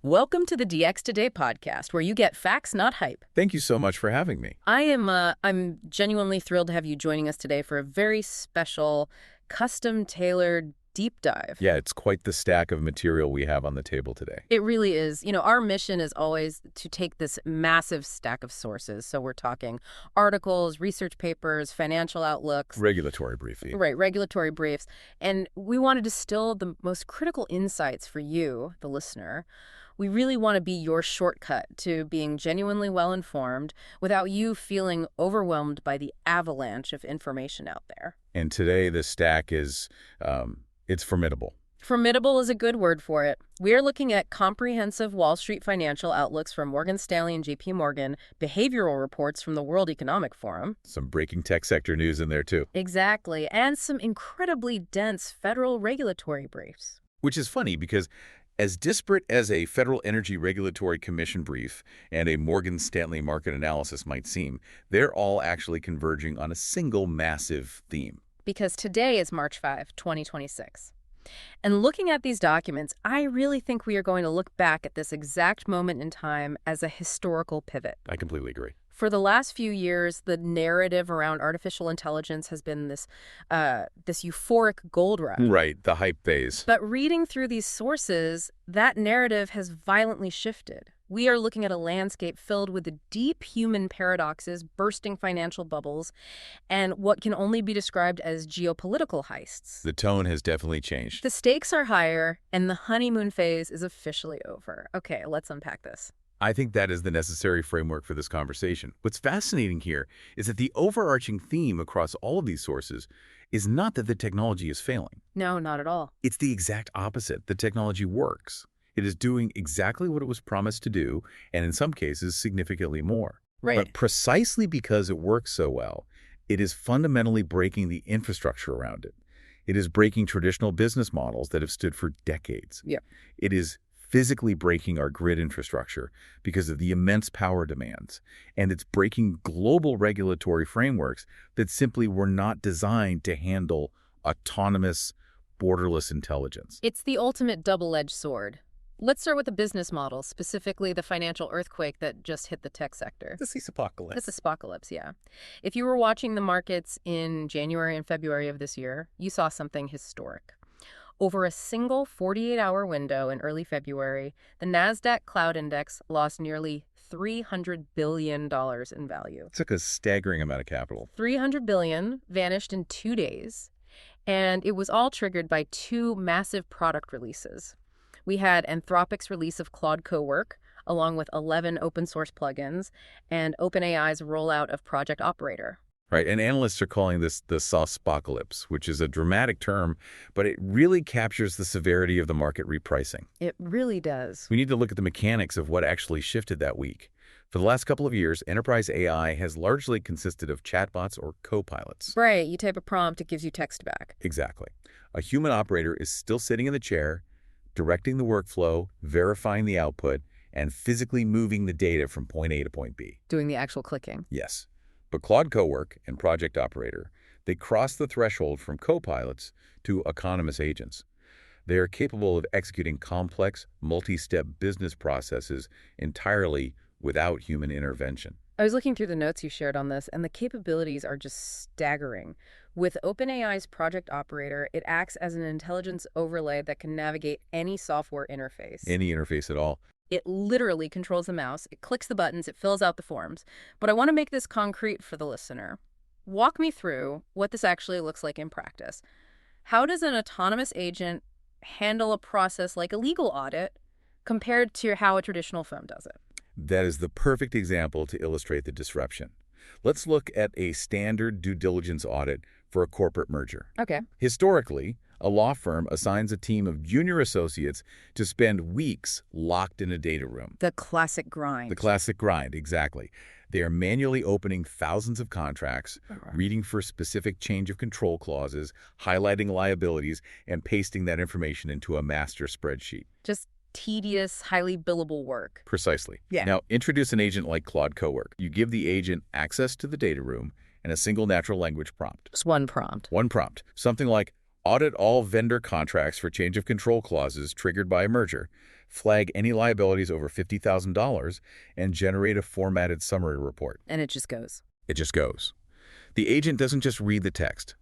Welcome to the DX Today podcast, where you get facts, not hype. Thank you so much for having me. I'm genuinely thrilled to have you joining us today for a very special, custom-tailored deep dive. Yeah, it's quite the stack of material we have on the table today. It really is. Our mission is always to take this massive stack of sources. So we're talking articles, research papers, financial outlooks. Regulatory briefing. Right, regulatory briefs. And we want to distill the most critical insights for you, the listener. We really want to be your shortcut to being genuinely well-informed without you feeling overwhelmed by the avalanche of information out there. And today the stack is, it's formidable. Formidable is a good word for it. We are looking at comprehensive Wall Street financial outlooks from Morgan Stanley and JP Morgan, behavioral reports from the World Economic Forum. Some breaking tech sector news in there too. Exactly, and some incredibly dense federal regulatory briefs. Which is funny because as disparate as a Federal Energy Regulatory Commission brief and a Morgan Stanley market analysis might seem, they're all actually converging on a single massive theme. Because today is March 5, 2026. And looking at these documents, I really think we are going to look back at this exact moment in time as a historical pivot. I completely agree. For the last few years, the narrative around artificial intelligence has been this euphoric gold rush. Right, the hype phase. But reading through these sources, that narrative has violently shifted. We are looking at a landscape filled with the deep human paradoxes, bursting financial bubbles, and what can only be described as geopolitical heists. The tone has definitely changed. The stakes are higher, and the honeymoon phase is officially over. Okay, let's unpack this. I think that is the necessary framework for this conversation. What's fascinating here is that the overarching theme across all of these sources is not that the technology is failing. No, not at all. It's the exact opposite. The technology works. It is doing exactly what it was promised to do, and in some cases, significantly more. Right. But precisely because it works so well, it is fundamentally breaking the infrastructure around it. It is breaking traditional business models that have stood for decades. Yeah. It is physically breaking our grid infrastructure because of the immense power demands, and it's breaking global regulatory frameworks that simply were not designed to handle autonomous, borderless intelligence. It's the ultimate double-edged sword. Let's start with the business model, specifically the financial earthquake that just hit the tech sector. The SaaSpocalypse. The SaaSpocalypse, yeah. If you were watching the markets in January and February of this year, you saw something historic. Over a single 48-hour window in early February, the NASDAQ Cloud Index lost nearly $300 billion in value. It took a staggering amount of capital. $300 billion vanished in 2 days, and it was all triggered by two massive product releases. We had Anthropic's release of Claude Cowork, along with 11 open-source plugins, and OpenAI's rollout of Project Operator. Right, and analysts are calling this the SaaSpocalypse, which is a dramatic term, but it really captures the severity of the market repricing. It really does. We need to look at the mechanics of what actually shifted that week. For the last couple of years, enterprise AI has largely consisted of chatbots or copilots. Right, you type a prompt, it gives you text back. Exactly. A human operator is still sitting in the chair, directing the workflow, verifying the output, and physically moving the data from point A to point B. Doing the actual clicking. Yes. But Claude Cowork and Project Operator, they cross the threshold from copilots to autonomous agents. They are capable of executing complex, multi-step business processes entirely without human intervention. I was looking through the notes you shared on this, and the capabilities are just staggering. With OpenAI's Project Operator, it acts as an intelligence overlay that can navigate any software interface. Any interface at all. It literally controls the mouse, it clicks the buttons, it fills out the forms. But I want to make this concrete for the listener. Walk me through what this actually looks like in practice. How does an autonomous agent handle a process like a legal audit compared to how a traditional firm does it? That is the perfect example to illustrate the disruption. Let's look at a standard due diligence audit for a corporate merger. Okay. Historically, a law firm assigns a team of junior associates to spend weeks locked in a data room. The classic grind. The classic grind, exactly. They are manually opening thousands of contracts, reading for specific change of control clauses, highlighting liabilities, and pasting that information into a master spreadsheet. Just tedious, highly billable work. Precisely. Yeah. Now, introduce an agent like Claude Cowork. You give the agent access to the data room and a single natural language prompt. Just one prompt. One prompt. Something like, audit all vendor contracts for change of control clauses triggered by a merger. flag any liabilities over $50,000, and generate a formatted summary report. And it just goes. It just goes. The agent doesn't just read the text.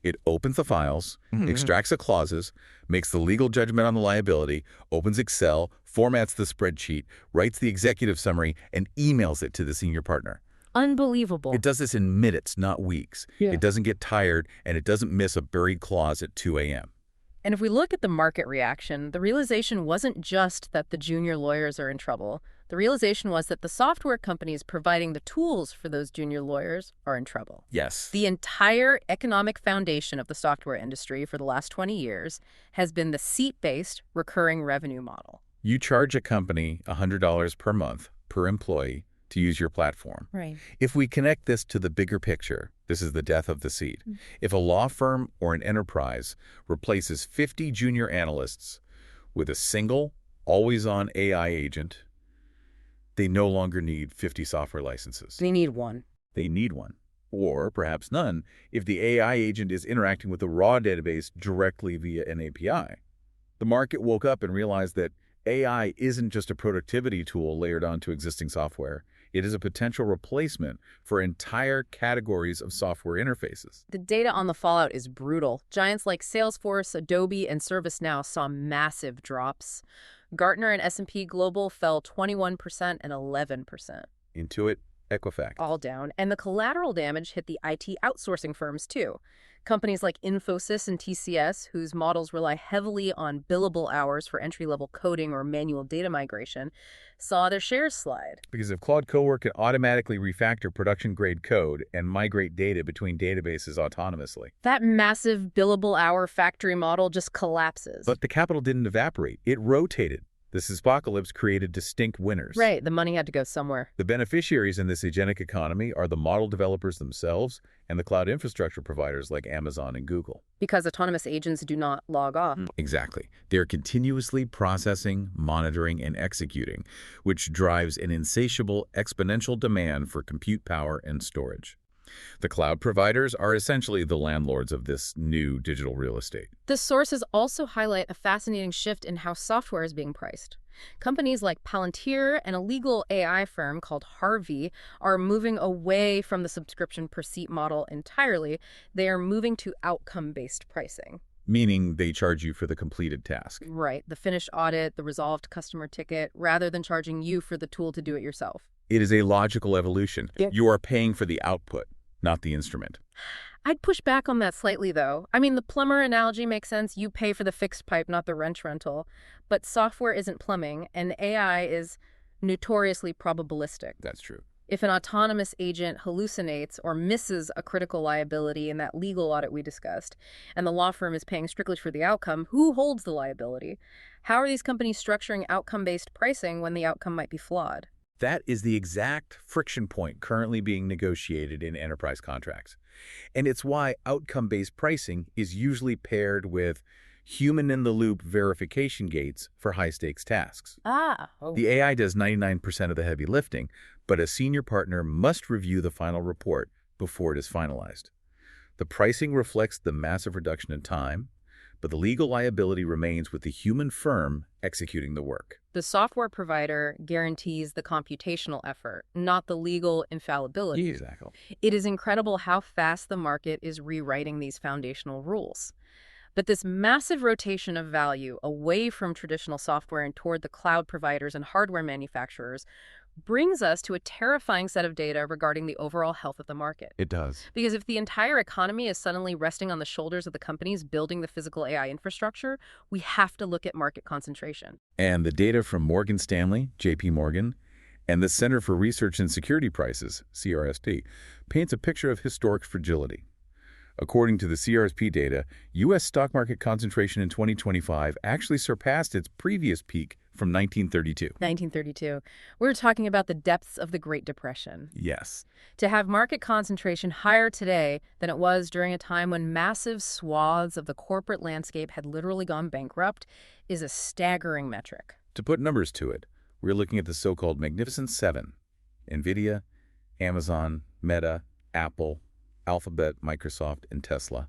It opens the files, extracts the clauses, makes the legal judgment on the liability, opens Excel, formats the spreadsheet, writes the executive summary, and emails it to the senior partner. Unbelievable. It does this in minutes, not weeks. Yeah. It doesn't get tired, and it doesn't miss a buried clause at 2 a.m. And if we look at the market reaction, the realization wasn't just that the junior lawyers are in trouble. The realization was that the software companies providing the tools for those junior lawyers are in trouble. Yes. The entire economic foundation of the software industry for the last 20 years has been the seat-based recurring revenue model. You charge a company $100 per month per employee to use your platform. Right. If we connect this to the bigger picture, this is the death of the seat. If a law firm or an enterprise replaces 50 junior analysts with a single, always-on AI agent, they no longer need 50 software licenses. They need one. They need one, or perhaps none, if the AI agent is interacting with the raw database directly via an API. The market woke up and realized that AI isn't just a productivity tool layered onto existing software. It is a potential replacement for entire categories of software interfaces. The data on the fallout is brutal. Giants like Salesforce, Adobe, and ServiceNow saw massive drops. Gartner and S&P Global fell 21% and 11%. Intuit, Equifax. All down. And the collateral damage hit the IT outsourcing firms, too. Companies like Infosys and TCS, whose models rely heavily on billable hours for entry-level coding or manual data migration, saw their shares slide. Because if Claude Cowork can automatically refactor production-grade code and migrate data between databases autonomously. That massive billable hour factory model just collapses. But the capital didn't evaporate. It rotated. The SaaSpocalypse created distinct winners. Right, the money had to go somewhere. The beneficiaries in this agentic economy are the model developers themselves and the cloud infrastructure providers like Amazon and Google. Because autonomous agents do not log off. Exactly. They're continuously processing, monitoring, and executing, which drives an insatiable exponential demand for compute power and storage. The cloud providers are essentially the landlords of this new digital real estate. The sources also highlight a fascinating shift in how software is being priced. Companies like Palantir and a legal AI firm called Harvey are moving away from the subscription per seat model entirely. They are moving to outcome-based pricing. Meaning they charge you for the completed task. Right, the finished audit, the resolved customer ticket, rather than charging you for the tool to do it yourself. It is a logical evolution. Yeah. You are paying for the output, not the instrument. I'd push back on that slightly, though. I mean, the plumber analogy makes sense. You pay for the fixed pipe, not the wrench rental. But software isn't plumbing, and AI is notoriously probabilistic. That's true. If an autonomous agent hallucinates or misses a critical liability in that legal audit we discussed, and the law firm is paying strictly for the outcome, who holds the liability? How are these companies structuring outcome-based pricing when the outcome might be flawed? That is the exact friction point currently being negotiated in enterprise contracts. And it's why outcome-based pricing is usually paired with human-in-the-loop verification gates for high-stakes tasks. The AI does 99% of the heavy lifting, but a senior partner must review the final report before it is finalized. The pricing reflects the massive reduction in time, but the legal liability remains with the human firm executing the work. The software provider guarantees the computational effort, not the legal infallibility. Exactly. It is incredible how fast the market is rewriting these foundational rules. But this massive rotation of value away from traditional software and toward the cloud providers and hardware manufacturers brings us to a terrifying set of data regarding the overall health of the market. It does. Because if the entire economy is suddenly resting on the shoulders of the companies building the physical AI infrastructure, we have to look at market concentration. And the data from Morgan Stanley, JP Morgan, and the Center for Research and Security Prices, CRSP, paints a picture of historic fragility. According to the CRSP data, U.S. stock market concentration in 2025 actually surpassed its previous peak from 1932. 1932. We're talking about the depths of the Great Depression. Yes. To have market concentration higher today than it was during a time when massive swaths of the corporate landscape had literally gone bankrupt is a staggering metric. To put numbers to it, we're looking at the so-called Magnificent Seven: NVIDIA, Amazon, Meta, Apple, Alphabet, Microsoft, and Tesla.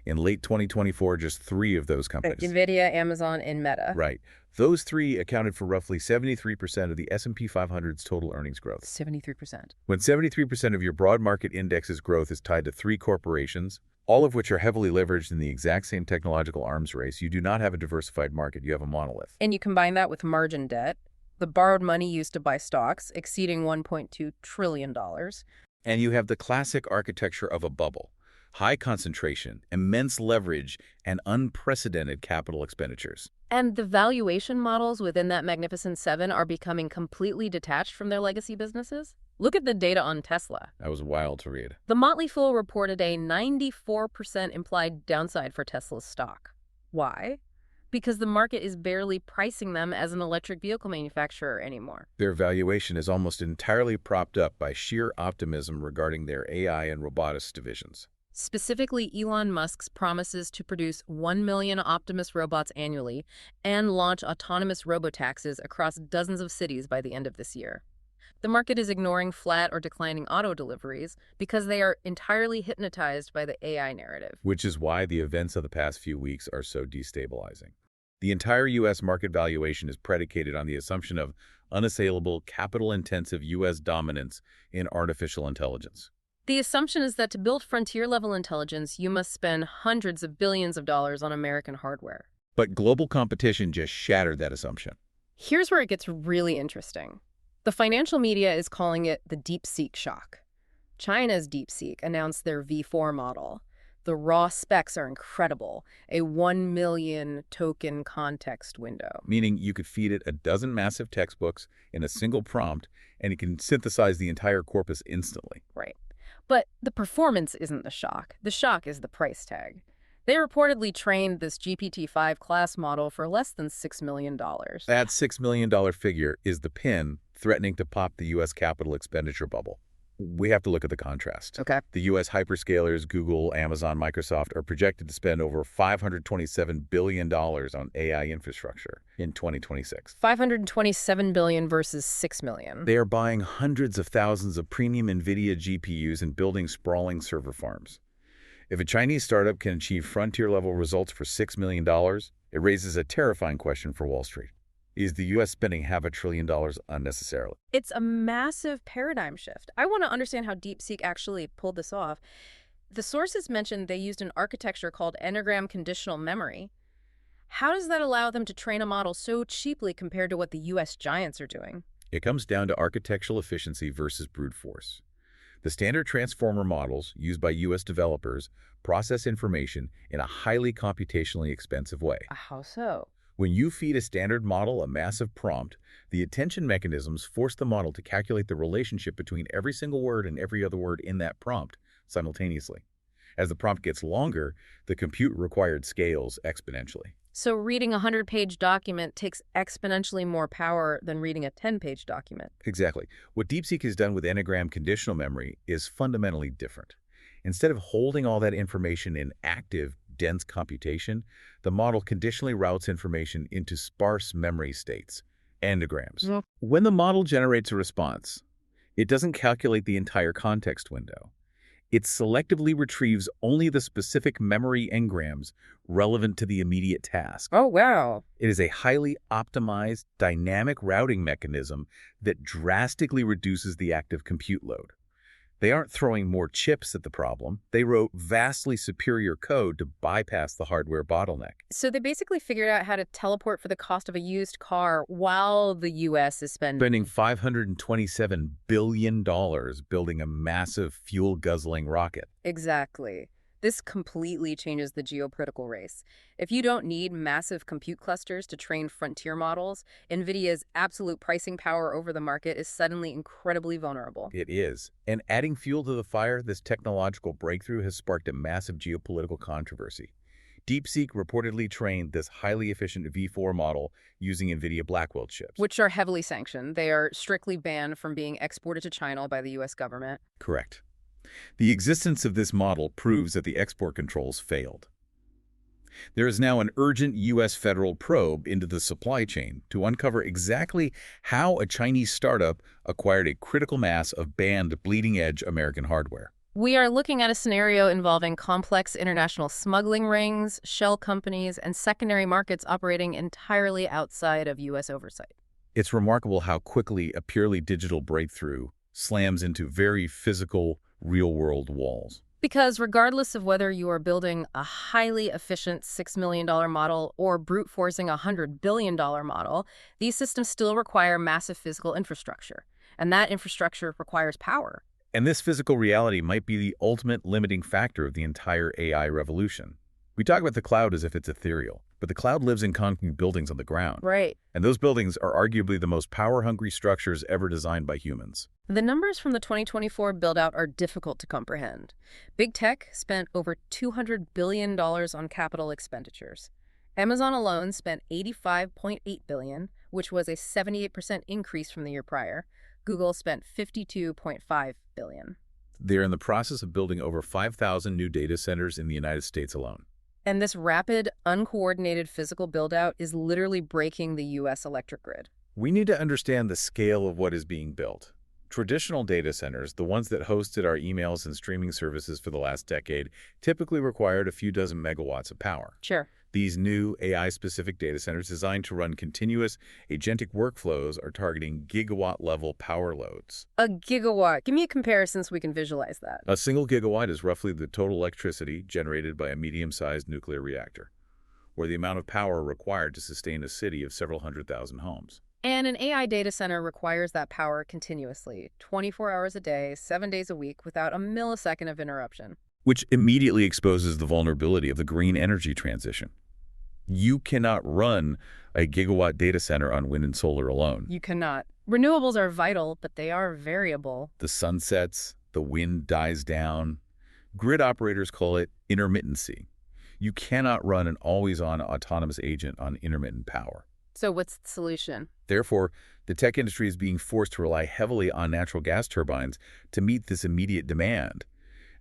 In late 2024, just 3 of those companies. NVIDIA, Amazon, and Meta. Right. Those 3 accounted for roughly 73% of the S&P 500's total earnings growth. 73%. When 73% of your broad market index's growth is tied to 3 corporations, all of which are heavily leveraged in the exact same technological arms race, you do not have a diversified market, you have a monolith. And you combine that with margin debt, the borrowed money used to buy stocks exceeding $1.2 trillion. And you have the classic architecture of a bubble. High concentration, immense leverage, and unprecedented capital expenditures. And the valuation models within that Magnificent Seven are becoming completely detached from their legacy businesses. Look at the data on Tesla. That was wild to read. The Motley Fool reported a 94% implied downside for Tesla's stock. Why? Because the market is barely pricing them as an electric vehicle manufacturer anymore. Their valuation is almost entirely propped up by sheer optimism regarding their AI and robotics divisions. Specifically, Elon Musk's promises to produce 1 million Optimus robots annually and launch autonomous robotaxis across dozens of cities by the end of this year. The market is ignoring flat or declining auto deliveries because they are entirely hypnotized by the AI narrative. Which is why the events of the past few weeks are so destabilizing. The entire U.S. market valuation is predicated on the assumption of unassailable, capital-intensive U.S. dominance in artificial intelligence. The assumption is that to build frontier-level intelligence, you must spend hundreds of billions of dollars on American hardware. But global competition just shattered that assumption. Here's where it gets really interesting. The financial media is calling it the DeepSeek shock. China's DeepSeek announced their V4 model. The raw specs are incredible, a 1 million token context window. Meaning you could feed it a dozen massive textbooks in a single prompt, and it can synthesize the entire corpus instantly. Right. But the performance isn't the shock. The shock is the price tag. They reportedly trained this GPT-5 class model for less than $6 million. That $6 million figure is the pin threatening to pop the U.S. capital expenditure bubble. We have to look at the contrast. Okay. The U.S. hyperscalers, Google, Amazon, Microsoft, are projected to spend over $527 billion on AI infrastructure in 2026. $527 billion versus $6 million. They are buying hundreds of thousands of premium NVIDIA GPUs and building sprawling server farms. If a Chinese startup can achieve frontier-level results for $6 million, it raises a terrifying question for Wall Street. Is the U.S. spending $500 billion unnecessarily? It's a massive paradigm shift. I want to understand how DeepSeek actually pulled this off. The sources mentioned they used an architecture called enneagram conditional memory. How does that allow them to train a model so cheaply compared to what the U.S. giants are doing? It comes down to architectural efficiency versus brute force. The standard transformer models used by U.S. developers process information in a highly computationally expensive way. How so? When you feed a standard model a massive prompt, the attention mechanisms force the model to calculate the relationship between every single word and every other word in that prompt simultaneously. As the prompt gets longer, the compute required scales exponentially. So reading a 100-page document takes exponentially more power than reading a 10-page document. Exactly. What DeepSeek has done with enneagram conditional memory is fundamentally different. Instead of holding all that information in active, dense computation, the model conditionally routes information into sparse memory states, enneagrams. Yep. When the model generates a response, it doesn't calculate the entire context window. It selectively retrieves only the specific memory engrams relevant to the immediate task. Oh, wow. It is a highly optimized, dynamic routing mechanism that drastically reduces the active compute load. They aren't throwing more chips at the problem. They wrote vastly superior code to bypass the hardware bottleneck. So they basically figured out how to teleport for the cost of a used car while the U.S. is Spending $527 billion building a massive fuel-guzzling rocket. Exactly. This completely changes the geopolitical race. If you don't need massive compute clusters to train frontier models, NVIDIA's absolute pricing power over the market is suddenly incredibly vulnerable. It is. And adding fuel to the fire, this technological breakthrough has sparked a massive geopolitical controversy. DeepSeek reportedly trained this highly efficient V4 model using NVIDIA Blackwell chips. Which are heavily sanctioned. They are strictly banned from being exported to China by the U.S. government. Correct. The existence of this model proves that the export controls failed. There is now an urgent U.S. federal probe into the supply chain to uncover exactly how a Chinese startup acquired a critical mass of banned bleeding-edge American hardware. We are looking at a scenario involving complex international smuggling rings, shell companies, and secondary markets operating entirely outside of U.S. oversight. It's remarkable how quickly a purely digital breakthrough slams into very physical, real-world walls. Because regardless of whether you are building a highly efficient $6 million model or brute forcing a $100 billion model, these systems still require massive physical infrastructure. And that infrastructure requires power. And this physical reality might be the ultimate limiting factor of the entire AI revolution. We talk about the cloud as if it's ethereal, but the cloud lives in concrete buildings on the ground. Right. And those buildings are arguably the most power-hungry structures ever designed by humans. The numbers from the 2024 build-out are difficult to comprehend. Big tech spent over $200 billion on capital expenditures. Amazon alone spent $85.8 billion, which was a 78% increase from the year prior. Google spent $52.5 billion. They're in the process of building over 5,000 new data centers in the United States alone. And this rapid, uncoordinated physical build-out is literally breaking the U.S. electric grid. We need to understand the scale of what is being built. Traditional data centers, the ones that hosted our emails and streaming services for the last decade, typically required a few dozen megawatts of power. Sure. These new AI-specific data centers designed to run continuous agentic workflows are targeting gigawatt-level power loads. A gigawatt. Give me a comparison so we can visualize that. A single gigawatt is roughly the total electricity generated by a medium-sized nuclear reactor, or the amount of power required to sustain a city of several 100,000 homes. And an AI data center requires that power continuously, 24 hours a day, 7 days a week, without a millisecond of interruption. Which immediately exposes the vulnerability of the green energy transition. You cannot run a gigawatt data center on wind and solar alone. You cannot. Renewables are vital, but they are variable. The sun sets, the wind dies down. Grid operators call it intermittency. You cannot run an always-on autonomous agent on intermittent power. So what's the solution? Therefore, the tech industry is being forced to rely heavily on natural gas turbines to meet this immediate demand.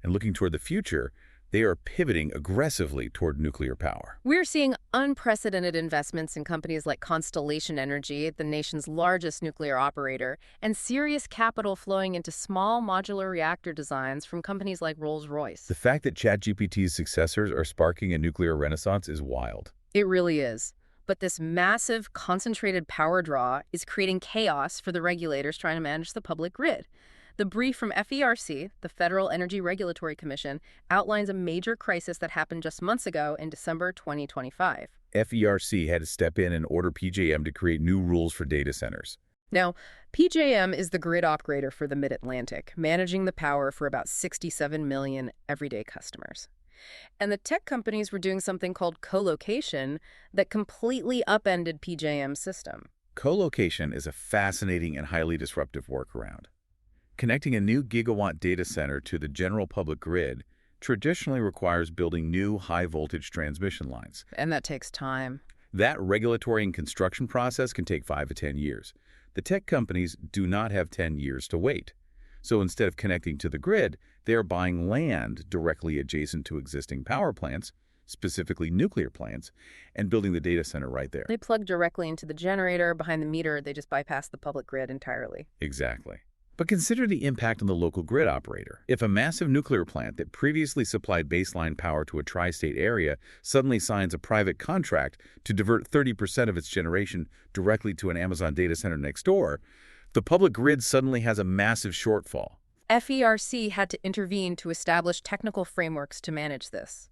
And looking toward the future, they are pivoting aggressively toward nuclear power. We're seeing unprecedented investments in companies like Constellation Energy, the nation's largest nuclear operator, and serious capital flowing into small modular reactor designs from companies like Rolls-Royce. The fact that ChatGPT's successors are sparking a nuclear renaissance is wild. It really is. But this massive, concentrated power draw is creating chaos for the regulators trying to manage the public grid. The brief from FERC, the Federal Energy Regulatory Commission, outlines a major crisis that happened just months ago in December 2025. FERC had to step in and order PJM to create new rules for data centers. Now, PJM is the grid operator for the Mid-Atlantic, managing the power for about 67 million everyday customers. And the tech companies were doing something called co-location that completely upended PJM's system. Co-location is a fascinating and highly disruptive workaround. Connecting a new gigawatt data center to the general public grid traditionally requires building new high-voltage transmission lines. And that takes time. That regulatory and construction process can take 5 to 10 years. The tech companies do not have 10 years to wait. So instead of connecting to the grid, they are buying land directly adjacent to existing power plants, specifically nuclear plants, and building the data center right there. They plug directly into the generator behind the meter. They just bypass the public grid entirely. Exactly. But consider the impact on the local grid operator. If a massive nuclear plant that previously supplied baseline power to a tri-state area suddenly signs a private contract to divert 30% of its generation directly to an Amazon data center next door, the public grid suddenly has a massive shortfall. FERC had to intervene to establish technical frameworks to manage this.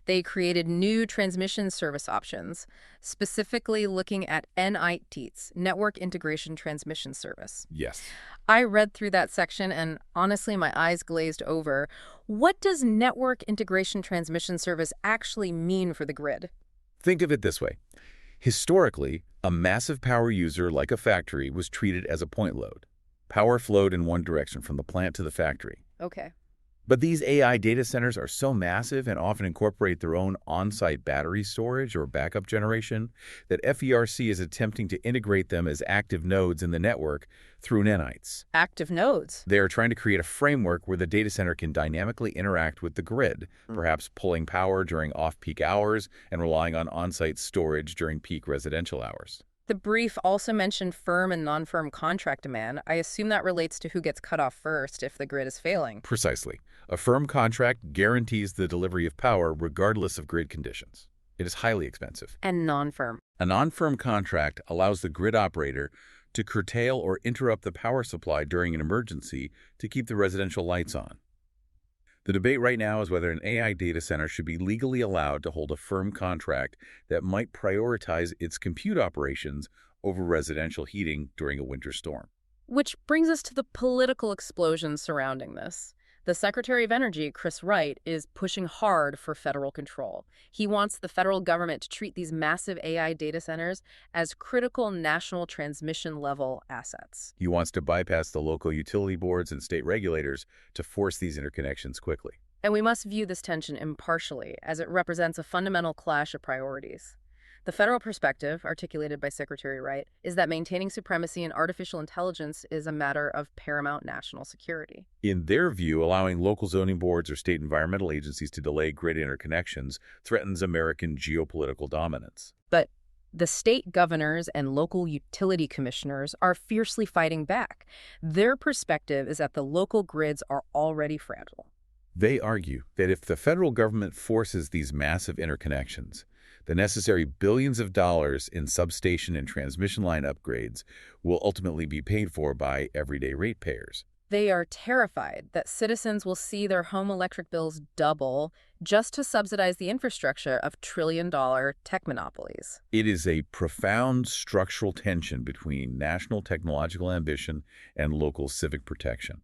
They created new transmission service options, specifically looking at NITs, Network Integration Transmission Service. Yes. I read through that section and honestly my eyes glazed over. What does Network Integration Transmission Service actually mean for the grid? Think of it this way. Historically, a massive power user like a factory was treated as a point load. Power flowed in one direction from the plant to the factory. Okay. But these AI data centers are so massive and often incorporate their own on-site battery storage or backup generation that FERC is attempting to integrate them as active nodes in the network through nanites. Active nodes? They are trying to create a framework where the data center can dynamically interact with the grid, perhaps pulling power during off-peak hours and relying on on-site storage during peak residential hours. The brief also mentioned firm and non-firm contract demand. I assume that relates to who gets cut off first if the grid is failing. Precisely. A firm contract guarantees the delivery of power regardless of grid conditions. It is highly expensive. And non-firm. A non-firm contract allows the grid operator to curtail or interrupt the power supply during an emergency to keep the residential lights on. The debate right now is whether an AI data center should be legally allowed to hold a firm contract that might prioritize its compute operations over residential heating during a winter storm. Which brings us to the political explosion surrounding this. The Secretary of Energy, Chris Wright, is pushing hard for federal control. He wants the federal government to treat these massive AI data centers as critical national transmission-level assets. He wants to bypass the local utility boards and state regulators to force these interconnections quickly. And we must view this tension impartially, as it represents a fundamental clash of priorities. The federal perspective, articulated by Secretary Wright, is that maintaining supremacy in artificial intelligence is a matter of paramount national security. In their view, allowing local zoning boards or state environmental agencies to delay grid interconnections threatens American geopolitical dominance. But the state governors and local utility commissioners are fiercely fighting back. Their perspective is that the local grids are already fragile. They argue that if the federal government forces these massive interconnections, the necessary billions of dollars in substation and transmission line upgrades will ultimately be paid for by everyday ratepayers. They are terrified that citizens will see their home electric bills double just to subsidize the infrastructure of trillion-dollar tech monopolies. It is a profound structural tension between national technological ambition and local civic protection.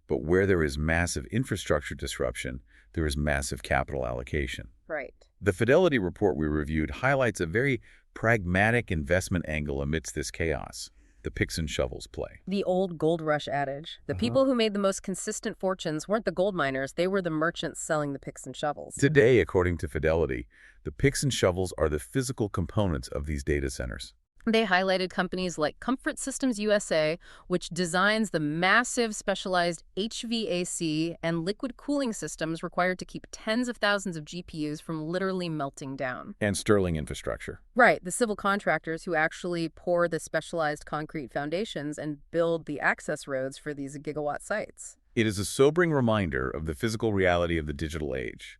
But where there is massive infrastructure disruption, there is massive capital allocation. Right. The Fidelity report we reviewed highlights a very pragmatic investment angle amidst this chaos, the picks and shovels play. The old gold rush adage. The people who made the most consistent fortunes weren't the gold miners, they were the merchants selling the picks and shovels. Today, according to Fidelity, the picks and shovels are the physical components of these data centers. They highlighted companies like Comfort Systems USA, which designs the massive specialized HVAC and liquid cooling systems required to keep tens of thousands of GPUs from literally melting down. And Sterling Infrastructure. Right, the civil contractors who actually pour the specialized concrete foundations and build the access roads for these gigawatt sites. It is a sobering reminder of the physical reality of the digital age.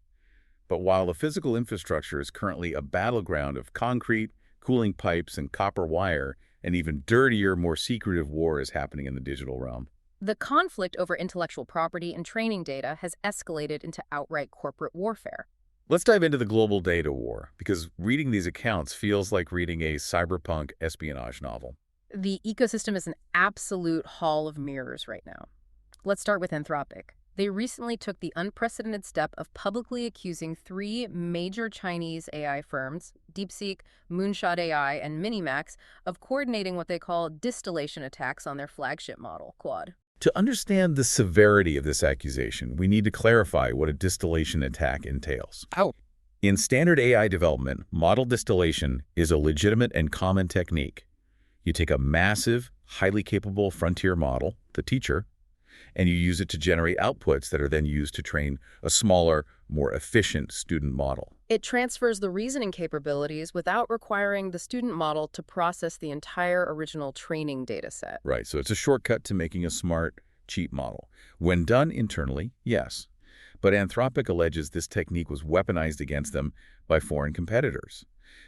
But while the physical infrastructure is currently a battleground of concrete, cooling pipes, and copper wire, an even dirtier, more secretive war is happening in the digital realm. The conflict over intellectual property and training data has escalated into outright corporate warfare. Let's dive into the global data war, because reading these accounts feels like reading a cyberpunk espionage novel. The ecosystem is an absolute hall of mirrors right now. Let's start with Anthropic. They recently took the unprecedented step of publicly accusing three major Chinese AI firms, DeepSeek, Moonshot AI, and Minimax, of coordinating what they call distillation attacks on their flagship model, Claude. To understand the severity of this accusation, we need to clarify what a distillation attack entails. In standard AI development, model distillation is a legitimate and common technique. You take a massive, highly capable frontier model, the teacher, and you use it to generate outputs that are then used to train a smaller, more efficient student model. It transfers the reasoning capabilities without requiring the student model to process the entire original training data set. Right, so it's a shortcut to making a smart, cheap model. When done internally, yes. But Anthropic alleges this technique was weaponized against them by foreign competitors.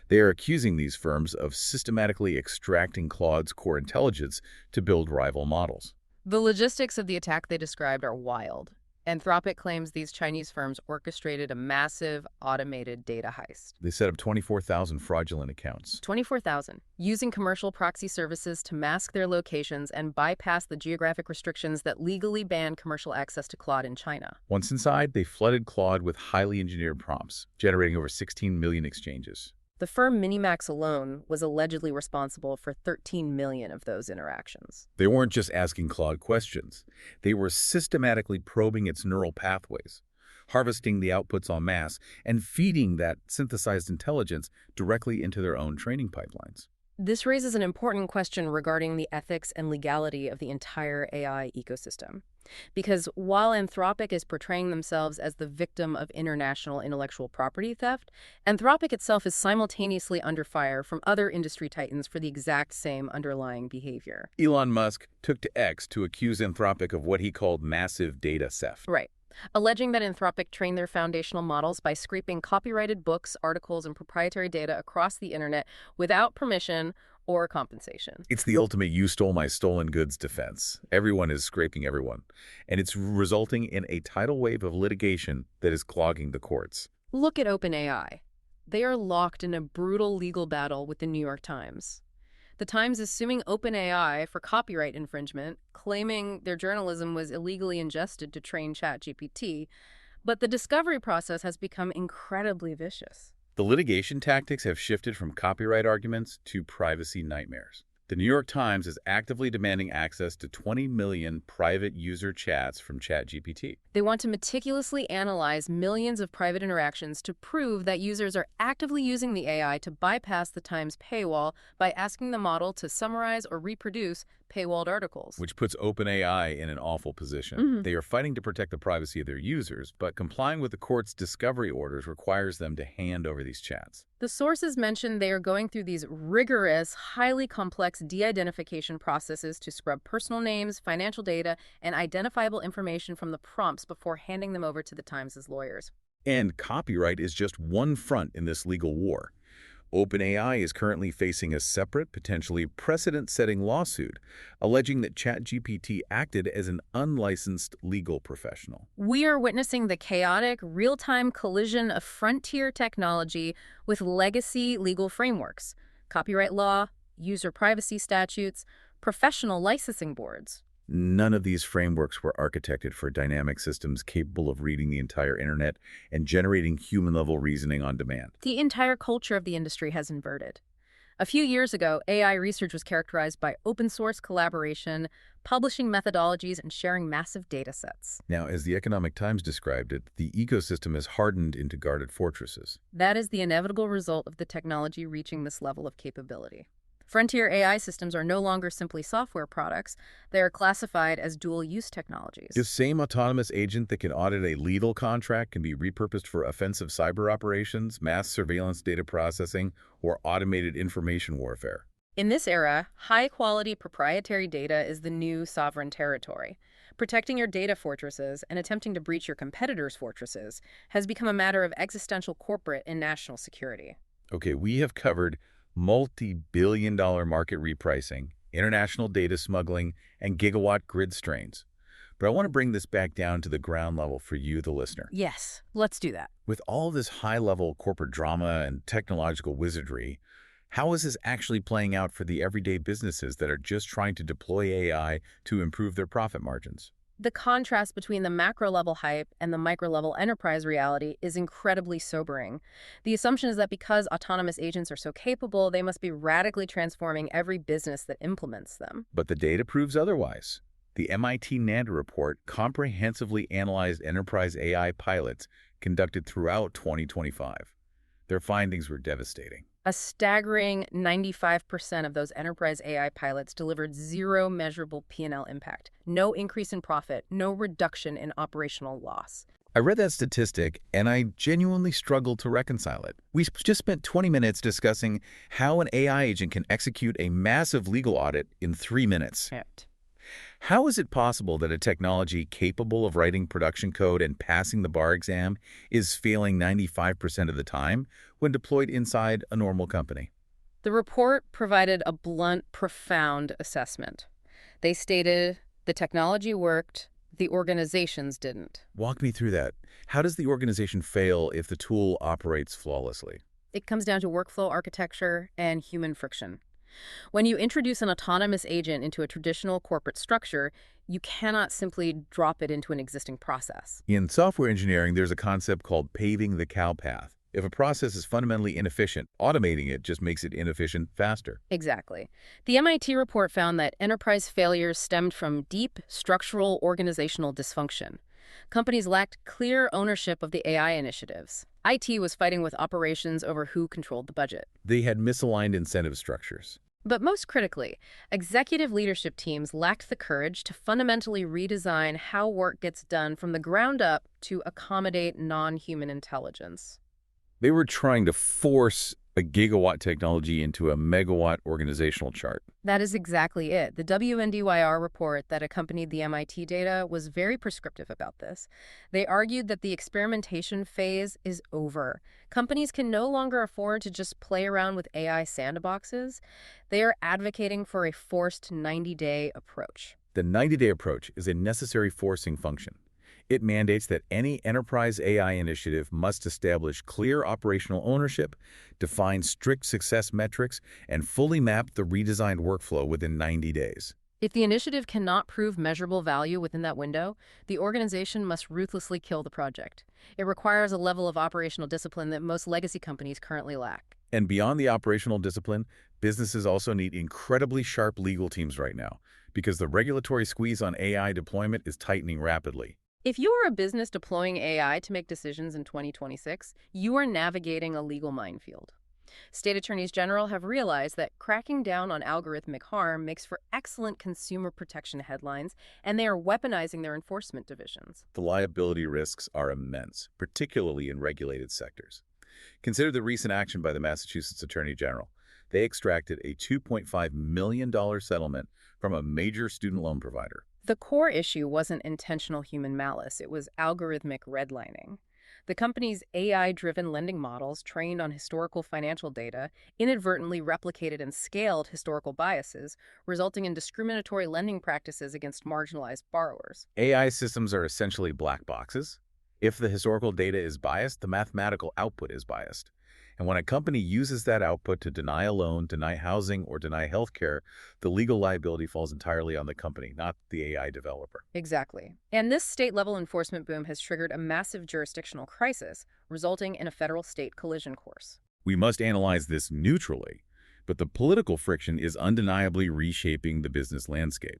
They are accusing these firms of systematically extracting Claude's core intelligence to build rival models. The logistics of the attack they described are wild. Anthropic claims these Chinese firms orchestrated a massive, automated data heist. They set up 24,000 fraudulent accounts. 24,000, using commercial proxy services to mask their locations and bypass the geographic restrictions that legally ban commercial access to Claude in China. Once inside, they flooded Claude with highly engineered prompts, generating over 16 million exchanges. The firm Minimax alone was allegedly responsible for 13 million of those interactions. They weren't just asking Claude questions. They were systematically probing its neural pathways, harvesting the outputs en masse, and feeding that synthesized intelligence directly into their own training pipelines. This raises an important question regarding the ethics and legality of the entire AI ecosystem. Because while Anthropic is portraying themselves as the victim of international intellectual property theft, Anthropic itself is simultaneously under fire from other industry titans for the exact same underlying behavior. Elon Musk took to X to accuse Anthropic of what he called massive data theft. Right. Alleging that Anthropic trained their foundational models by scraping copyrighted books, articles, and proprietary data across the internet without permission or compensation. It's the ultimate "you stole my stolen goods" defense. Everyone is scraping everyone, and it's resulting in a tidal wave of litigation that is clogging the courts. Look at OpenAI. They are locked in a brutal legal battle with the New York Times. The Times is suing OpenAI for copyright infringement, claiming their journalism was illegally ingested to train ChatGPT, but the discovery process has become incredibly vicious. The litigation tactics have shifted from copyright arguments to privacy nightmares. The New York Times is actively demanding access to 20 million private user chats from ChatGPT. They want to meticulously analyze millions of private interactions to prove that users are actively using the AI to bypass the Times paywall by asking the model to summarize or reproduce paywalled articles. Which puts OpenAI in an awful position. They are fighting to protect the privacy of their users, but complying with the court's discovery orders requires them to hand over these chats. The sources mentioned they are going through these rigorous, highly complex de-identification processes to scrub personal names, financial data, and identifiable information from the prompts before handing them over to the Times' lawyers. And copyright is just one front in this legal war. OpenAI is currently facing a separate, potentially precedent-setting lawsuit, alleging that ChatGPT acted as an unlicensed legal professional. We are witnessing the chaotic, real-time collision of frontier technology with legacy legal frameworks, copyright law, user privacy statutes, professional licensing boards. None of these frameworks were architected for dynamic systems capable of reading the entire internet and generating human-level reasoning on demand. The entire culture of the industry has inverted. A few years ago, AI research was characterized by open-source collaboration, publishing methodologies, and sharing massive data sets. Now, as the Economic Times described it, the ecosystem has hardened into guarded fortresses. That is the inevitable result of the technology reaching this level of capability. Frontier AI systems are no longer simply software products. They are classified as dual-use technologies. The same autonomous agent that can audit a legal contract can be repurposed for offensive cyber operations, mass surveillance data processing, or automated information warfare. In this era, high-quality proprietary data is the new sovereign territory. Protecting your data fortresses and attempting to breach your competitors' fortresses has become a matter of existential corporate and national security. Okay, we have covered multi-billion-dollar market repricing, international data smuggling, and gigawatt grid strains. But I want to bring this back down to the ground level for you, the listener. Yes, let's do that. With all this high-level corporate drama and technological wizardry, how is this actually playing out for the everyday businesses that are just trying to deploy AI to improve their profit margins? The contrast between the macro-level hype and the micro-level enterprise reality is incredibly sobering. The assumption is that because autonomous agents are so capable, they must be radically transforming every business that implements them. But the data proves otherwise. The MIT NANDA report comprehensively analyzed enterprise AI pilots conducted throughout 2025. Their findings were devastating. A staggering 95% of those enterprise AI pilots delivered zero measurable P&L impact, no increase in profit, no reduction in operational loss. I read that statistic, and I genuinely struggled to reconcile it. We just spent 20 minutes discussing how an AI agent can execute a massive legal audit in 3 minutes. Right. How is it possible that a technology capable of writing production code and passing the bar exam is failing 95% of the time when deployed inside a normal company? The report provided a blunt, profound assessment. They stated the technology worked, the organizations didn't. Walk me through that. How does the organization fail if the tool operates flawlessly? It comes down to workflow architecture and human friction. When you introduce an autonomous agent into a traditional corporate structure, you cannot simply drop it into an existing process. In software engineering, there's a concept called paving the cow path. If a process is fundamentally inefficient, automating it just makes it inefficient faster. Exactly. The MIT report found that enterprise failures stemmed from deep structural organizational dysfunction. Companies lacked clear ownership of the AI initiatives. IT was fighting with operations over who controlled the budget. They had misaligned incentive structures. But most critically, executive leadership teams lacked the courage to fundamentally redesign how work gets done from the ground up to accommodate non-human intelligence. They were trying to force a gigawatt technology into a megawatt organizational chart. That is exactly it. The WNDYR report that accompanied the MIT data was very prescriptive about this. They argued that the experimentation phase is over. Companies can no longer afford to just play around with AI sandboxes. They are advocating for a forced 90-day approach. The 90-day approach is a necessary forcing function. It mandates that any enterprise AI initiative must establish clear operational ownership, define strict success metrics, and fully map the redesigned workflow within 90 days. If the initiative cannot prove measurable value within that window, the organization must ruthlessly kill the project. It requires a level of operational discipline that most legacy companies currently lack. And beyond the operational discipline, businesses also need incredibly sharp legal teams right now, because the regulatory squeeze on AI deployment is tightening rapidly. If you are a business deploying AI to make decisions in 2026, you are navigating a legal minefield. State attorneys general have realized that cracking down on algorithmic harm makes for excellent consumer protection headlines, and they are weaponizing their enforcement divisions. The liability risks are immense, particularly in regulated sectors. Consider the recent action by the Massachusetts Attorney General. They extracted a $2.5 million settlement from a major student loan provider. The core issue wasn't intentional human malice, it was algorithmic redlining. The company's AI-driven lending models, trained on historical financial data, inadvertently replicated and scaled historical biases, resulting in discriminatory lending practices against marginalized borrowers. AI systems are essentially black boxes. If the historical data is biased, the mathematical output is biased. And when a company uses that output to deny a loan, deny housing, or deny healthcare, the legal liability falls entirely on the company, not the AI developer. Exactly. And this state-level enforcement boom has triggered a massive jurisdictional crisis, resulting in a federal-state collision course. We must analyze this neutrally, but the political friction is undeniably reshaping the business landscape.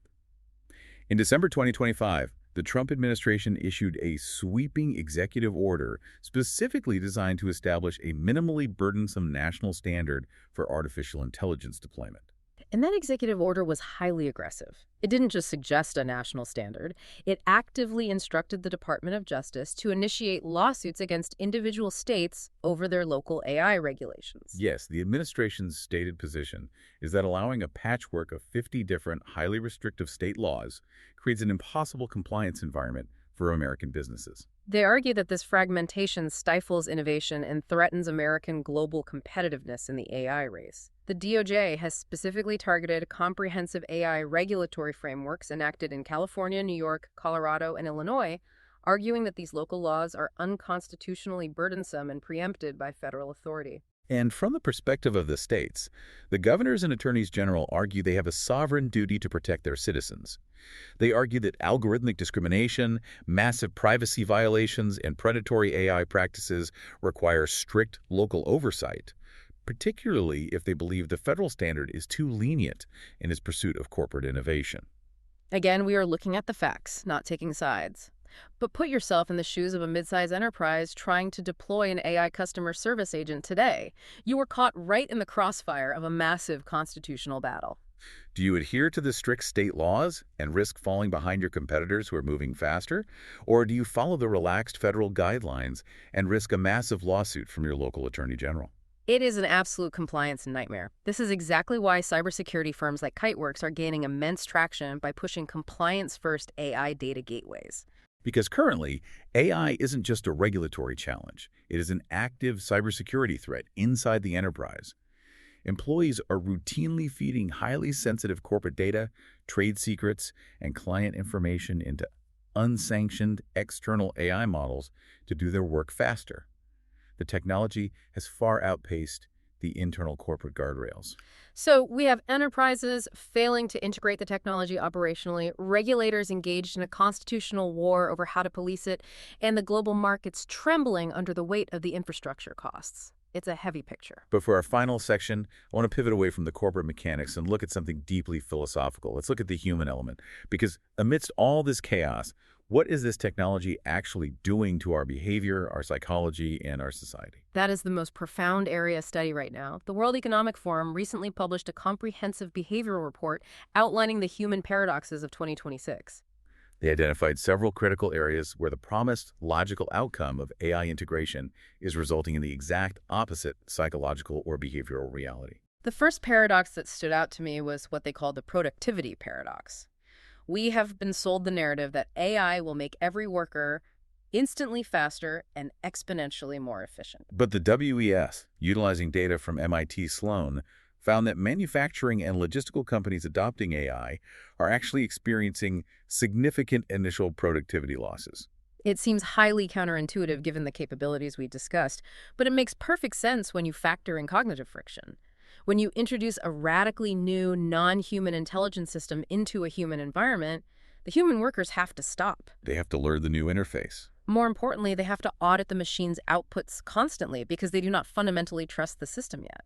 In December 2025, the Trump administration issued a sweeping executive order specifically designed to establish a minimally burdensome national standard for artificial intelligence deployment. And that executive order was highly aggressive. It didn't just suggest a national standard. It actively instructed the Department of Justice to initiate lawsuits against individual states over their local AI regulations. Yes, the administration's stated position is that allowing a patchwork of 50 different highly restrictive state laws creates an impossible compliance environment for American businesses. They argue that this fragmentation stifles innovation and threatens American global competitiveness in the AI race. The DOJ has specifically targeted comprehensive AI regulatory frameworks enacted in California, New York, Colorado, and Illinois, arguing that these local laws are unconstitutionally burdensome and preempted by federal authority. And from the perspective of the states, the governors and attorneys general argue they have a sovereign duty to protect their citizens. They argue that algorithmic discrimination, massive privacy violations, and predatory AI practices require strict local oversight, particularly if they believe the federal standard is too lenient in its pursuit of corporate innovation. Again, we are looking at the facts, not taking sides. But put yourself in the shoes of a mid-sized enterprise trying to deploy an AI customer service agent today. You were caught right in the crossfire of a massive constitutional battle. Do you adhere to the strict state laws and risk falling behind your competitors who are moving faster? Or do you follow the relaxed federal guidelines and risk a massive lawsuit from your local attorney general? It is an absolute compliance nightmare. This is exactly why cybersecurity firms like Kiteworks are gaining immense traction by pushing compliance-first AI data gateways. Because currently, AI isn't just a regulatory challenge. It is an active cybersecurity threat inside the enterprise. Employees are routinely feeding highly sensitive corporate data, trade secrets, and client information into unsanctioned external AI models to do their work faster. The technology has far outpaced the internal corporate guardrails. So we have enterprises failing to integrate the technology operationally, regulators engaged in a constitutional war over how to police it, and the global markets trembling under the weight of the infrastructure costs. It's a heavy picture. But for our final section, I want to pivot away from the corporate mechanics and look at something deeply philosophical. Let's look at the human element. Because amidst all this chaos, What is this technology actually doing to our behavior, our psychology, and our society? That is the most profound area of study right now. The World Economic Forum recently published a comprehensive behavioral report outlining the human paradoxes of 2026. They identified several critical areas where the promised logical outcome of AI integration is resulting in the exact opposite psychological or behavioral reality. The first paradox that stood out to me was what they call the productivity paradox. We have been sold the narrative that AI will make every worker instantly faster and exponentially more efficient. But the WEF, utilizing data from MIT Sloan, found that manufacturing and logistical companies adopting AI are actually experiencing significant initial productivity losses. It seems highly counterintuitive given the capabilities we discussed, but it makes perfect sense when you factor in cognitive friction. When you introduce a radically new, non-human intelligence system into a human environment, the human workers have to stop. They have to learn the new interface. More importantly, they have to audit the machine's outputs constantly because they do not fundamentally trust the system yet.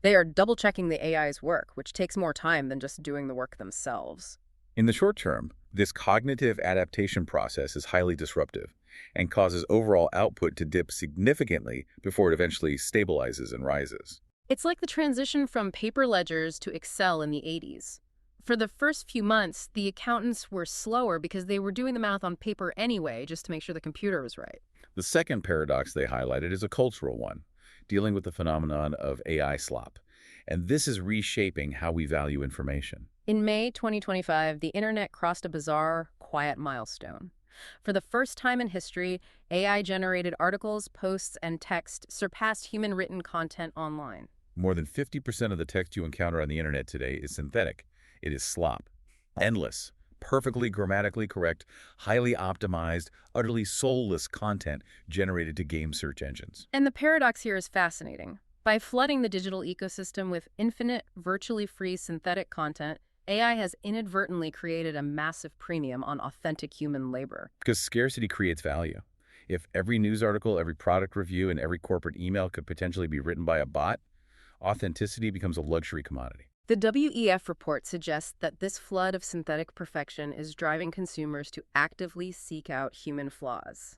They are double-checking the AI's work, which takes more time than just doing the work themselves. In the short term, this cognitive adaptation process is highly disruptive and causes overall output to dip significantly before it eventually stabilizes and rises. It's like the transition from paper ledgers to Excel in the 80s. For the first few months, the accountants were slower because they were doing the math on paper anyway, just to make sure the computer was right. The second paradox they highlighted is a cultural one, dealing with the phenomenon of AI slop. And this is reshaping how we value information. In May 2025, the internet crossed a bizarre, quiet milestone. For the first time in history, AI-generated articles, posts, and text surpassed human-written content online. More than 50% of the text you encounter on the internet today is synthetic. It is slop. Endless, perfectly grammatically correct, highly optimized, utterly soulless content generated to game search engines. And the paradox here is fascinating. By flooding the digital ecosystem with infinite, virtually free synthetic content, AI has inadvertently created a massive premium on authentic human labor. Because scarcity creates value. If every news article, every product review, and every corporate email could potentially be written by a bot, authenticity becomes a luxury commodity. The WEF report suggests that this flood of synthetic perfection is driving consumers to actively seek out human flaws.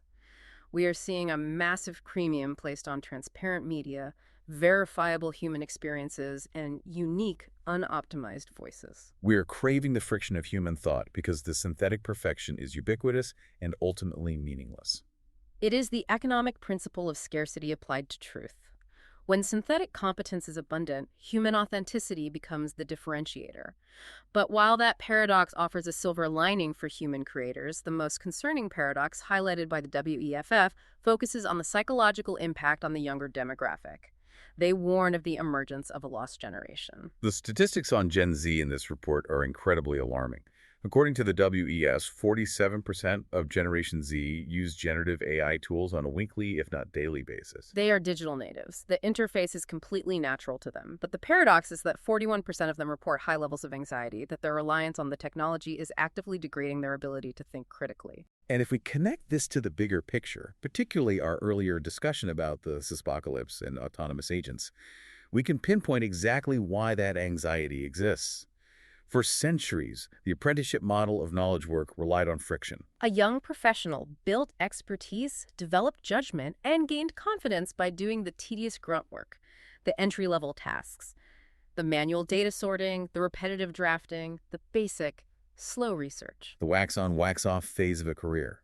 We are seeing a massive premium placed on transparent media, verifiable human experiences, and unique, unoptimized voices. We are craving the friction of human thought because the synthetic perfection is ubiquitous and ultimately meaningless. It is the economic principle of scarcity applied to truth. When synthetic competence is abundant, human authenticity becomes the differentiator. But while that paradox offers a silver lining for human creators, the most concerning paradox, highlighted by the WEF, focuses on the psychological impact on the younger demographic. They warn of the emergence of a lost generation. The statistics on Gen Z in this report are incredibly alarming. According to the WES, 47% of Generation Z use generative AI tools on a weekly, if not daily basis. They are digital natives. The interface is completely natural to them. But the paradox is that 41% of them report high levels of anxiety, that their reliance on the technology is actively degrading their ability to think critically. And if we connect this to the bigger picture, particularly our earlier discussion about the SaaSpocalypse and autonomous agents, we can pinpoint exactly why that anxiety exists. For centuries, the apprenticeship model of knowledge work relied on friction. A young professional built expertise, developed judgment, and gained confidence by doing the tedious grunt work, the entry-level tasks, the manual data sorting, the repetitive drafting, the basic, slow research. The wax-on, wax-off phase of a career.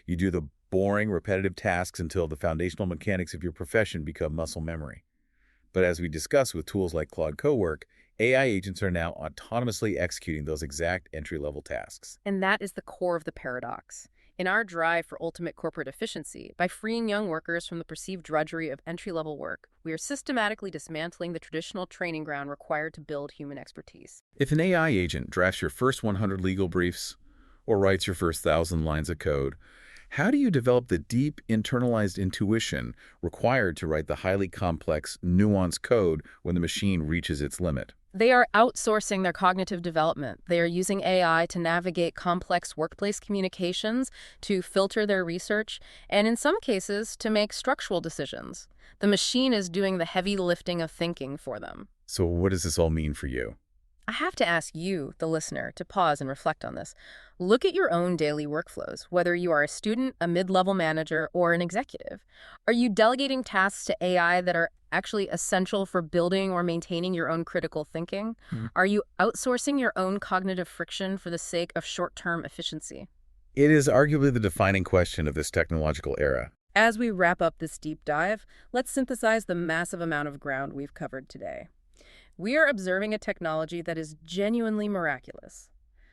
You do the boring, repetitive tasks until the foundational mechanics of your profession become muscle memory. But as we discussed with tools like Claude Cowork, AI agents are now autonomously executing those exact entry-level tasks. And that is the core of the paradox. In our drive for ultimate corporate efficiency, by freeing young workers from the perceived drudgery of entry-level work, we are systematically dismantling the traditional training ground required to build human expertise. If an AI agent drafts your first 100 legal briefs or writes your first 1,000 lines of code, how do you develop the deep, internalized intuition required to write the highly complex, nuanced code when the machine reaches its limit? They are outsourcing their cognitive development. They are using AI to navigate complex workplace communications, to filter their research, and in some cases, to make structural decisions. The machine is doing the heavy lifting of thinking for them. So what does this all mean for you? I have to ask you, the listener, to pause and reflect on this. Look at your own daily workflows, whether you are a student, a mid-level manager, or an executive. Are you delegating tasks to AI that are actually essential for building or maintaining your own critical thinking? Hmm. Are you outsourcing your own cognitive friction for the sake of short-term efficiency? It is arguably the defining question of this technological era. As we wrap up this deep dive, let's synthesize the massive amount of ground we've covered today. We are observing a technology that is genuinely miraculous.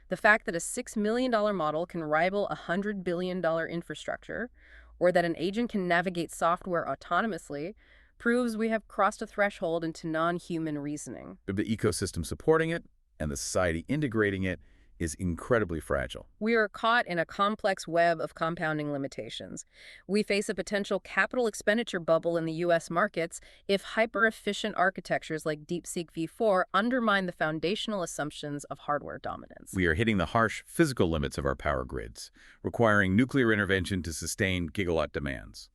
The fact that a $6 million model can rival a $100 billion infrastructure, or that an agent can navigate software autonomously, proves we have crossed a threshold into non-human reasoning. The ecosystem supporting it and the society integrating it is incredibly fragile. We are caught in a complex web of compounding limitations. We face a potential capital expenditure bubble in the U.S. markets if hyper-efficient architectures like DeepSeek V4 undermine the foundational assumptions of hardware dominance. We are hitting the harsh physical limits of our power grids, requiring nuclear intervention to sustain gigawatt demands.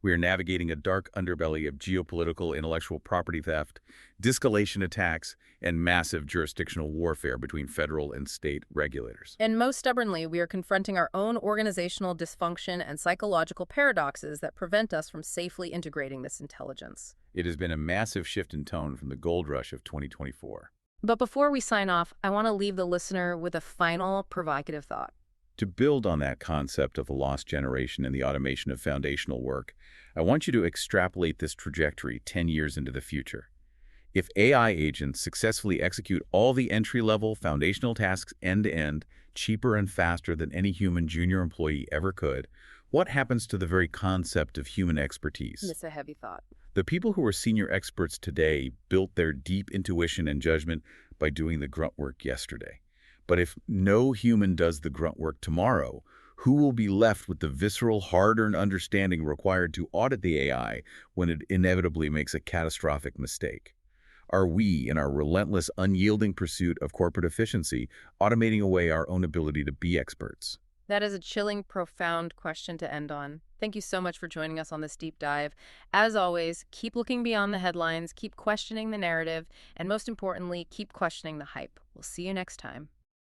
We are navigating a dark underbelly of geopolitical intellectual property theft, de-escalation attacks, and massive jurisdictional warfare between federal and state regulators. And most stubbornly, we are confronting our own organizational dysfunction and psychological paradoxes that prevent us from safely integrating this intelligence. It has been a massive shift in tone from the gold rush of 2024. But before we sign off, I want to leave the listener with a final provocative thought. To build on that concept of a lost generation and the automation of foundational work, I want you to extrapolate this trajectory 10 years into the future. If AI agents successfully execute all the entry-level foundational tasks end-to-end, cheaper and faster than any human junior employee ever could, what happens to the very concept of human expertise? It's a heavy thought. The people who are senior experts today built their deep intuition and judgment by doing the grunt work yesterday. But if no human does the grunt work tomorrow, who will be left with the visceral, hard-earned understanding required to audit the AI when it inevitably makes a catastrophic mistake? Are we, in our relentless, unyielding pursuit of corporate efficiency, automating away our own ability to be experts? That is a chilling, profound question to end on. Thank you so much for joining us on this deep dive. As always, keep looking beyond the headlines, keep questioning the narrative, and most importantly, keep questioning the hype. We'll see you next time.